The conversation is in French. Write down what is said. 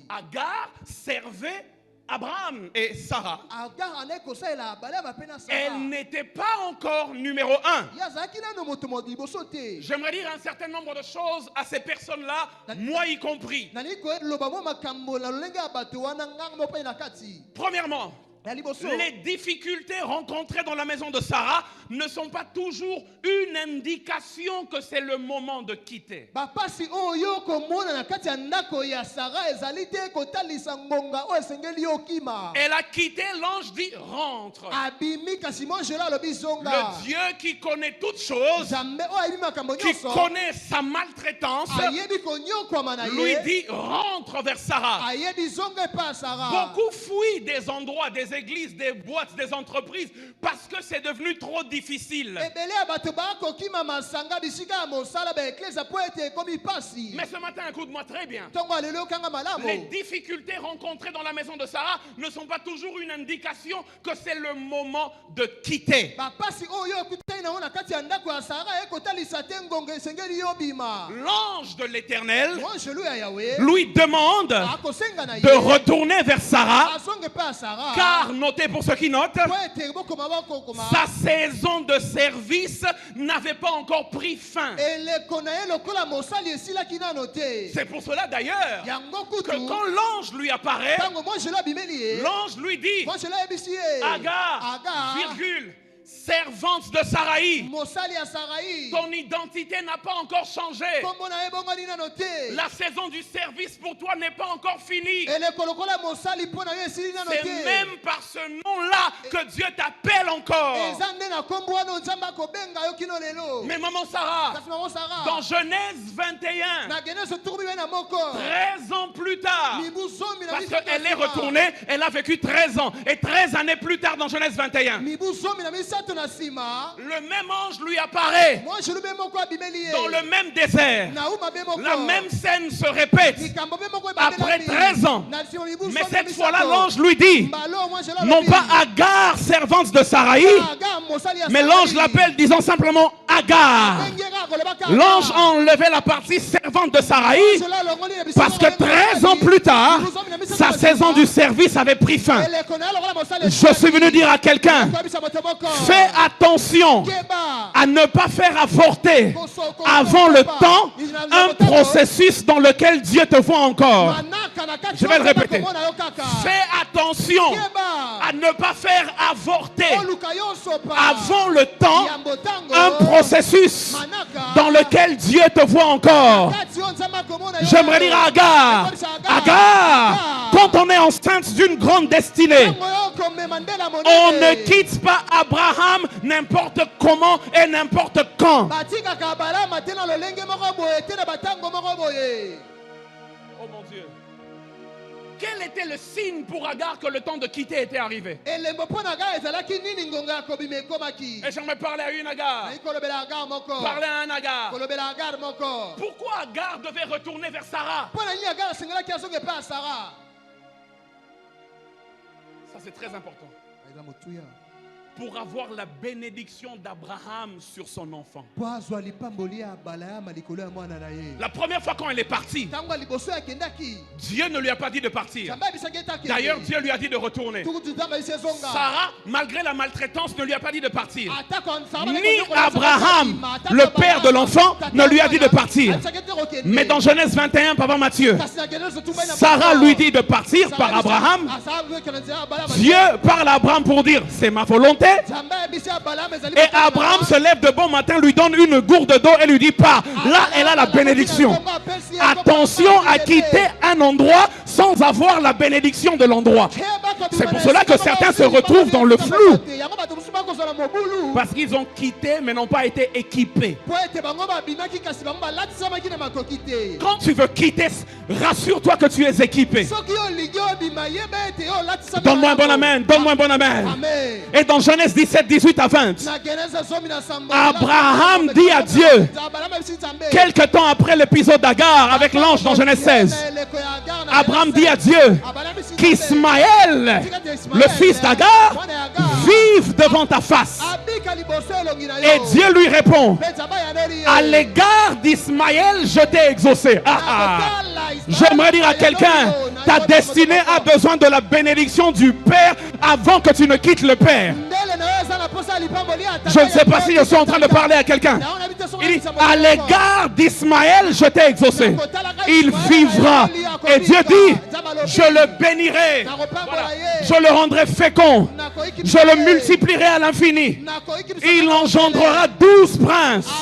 Agar servait Abraham et Sarah. Elle n'était pas encore numéro 1. J'aimerais dire un certain nombre de choses à ces personnes-là, moi y compris. Premièrement, les difficultés rencontrées dans la maison de Sarah ne sont pas toujours une indication que c'est le moment de quitter. Elle a quitté, l'ange dit rentre. Le Dieu qui connaît toutes choses, qui connaît sa maltraitance, lui dit rentre vers Sarah. Beaucoup fuient des endroits, des églises, des boîtes, des entreprises parce que c'est devenu trop difficile. Mais ce matin, écoute-moi très bien. Les difficultés rencontrées dans la maison de Sarah ne sont pas toujours une indication que c'est le moment de quitter. L'ange de l'Éternel lui demande de retourner vers Sarah, car notez pour ceux qui notent, sa saison de service n'avait pas encore pris fin. C'est pour cela d'ailleurs que quand l'ange lui apparaît, l'ange lui dit Agar, virgule, servante de Saraï, ton identité n'a pas encore changé. La saison du service pour toi n'est pas encore finie. C'est même par ce nom-là que Dieu t'appelle encore. Mais maman Sarah, dans Genèse 21, 13 ans plus tard, parce qu'elle est retournée, elle a vécu 13 ans. Et 13 années plus tard, dans Genèse 21, le même ange lui apparaît dans le même désert. La même scène se répète après 13 ans. Mais cette fois-là, l'ange lui dit, non pas Agar, servante de Saraï, mais l'ange l'appelle disant simplement Agar. L'ange a enlevé la partie servante de Saraï parce que 13 ans plus tard, sa saison du service avait pris fin. Je suis venu dire à quelqu'un, fais attention à ne pas faire avorter avant le temps un processus dans lequel Dieu te voit encore. Je vais le répéter. Fais attention à ne pas faire avorter avant le temps un processus dans lequel Dieu te voit encore. J'aimerais dire à Agar, Agar, quand on est enceinte d'une grande destinée, on ne quitte pas Abraham n'importe comment et n'importe quand. Oh mon Dieu. Quel était le signe pour Agar que le temps de quitter était arrivé? Et j'aimerais parler à une Agar. Parler à un Agar. Pourquoi Agar devait retourner vers Sarah? Ça c'est très important. Pour avoir la bénédiction d'Abraham sur son enfant. La première fois quand elle est partie, Dieu ne lui a pas dit de partir. D'ailleurs, Dieu lui a dit de retourner. Sarah, malgré la maltraitance, ne lui a pas dit de partir. Ni Abraham, le père de l'enfant, ne lui a dit de partir. Mais dans Genèse 21, papa Matthieu, Sarah lui dit de partir par Abraham. Dieu parle à Abraham pour dire, c'est ma volonté. Et Abraham se lève de bon matin, lui donne une gourde d'eau et lui dit pas. Là, elle a la bénédiction. Attention à quitter un endroit sans avoir la bénédiction de l'endroit. C'est pour cela que certains se retrouvent dans le flou. Parce qu'ils ont quitté mais n'ont pas été équipés. Quand tu veux quitter, rassure-toi que tu es équipé. Donne-moi un bon amen. Donne-moi un bon amen. Et dans Genèse 17, 18 à 20, Abraham dit à Dieu, quelque temps après l'épisode d'Agar avec l'ange dans Genèse 16, Abraham dit à Dieu qu'Ismaël, le fils d'Agar, vive devant ta face. Et Dieu lui répond, à l'égard d'Ismaël, je t'ai exaucé. J'aimerais dire à quelqu'un, ta destinée a besoin de la bénédiction du Père avant que tu ne quittes le Père. Je ne sais pas si je suis en train de parler à quelqu'un. Il dit, à l'égard d'Ismaël, je t'ai exaucé. Il vivra. Et Dieu dit, je le bénirai. Voilà. Je le rendrai fécond. Je le multiplierai à l'infini. Il engendrera 12 princes.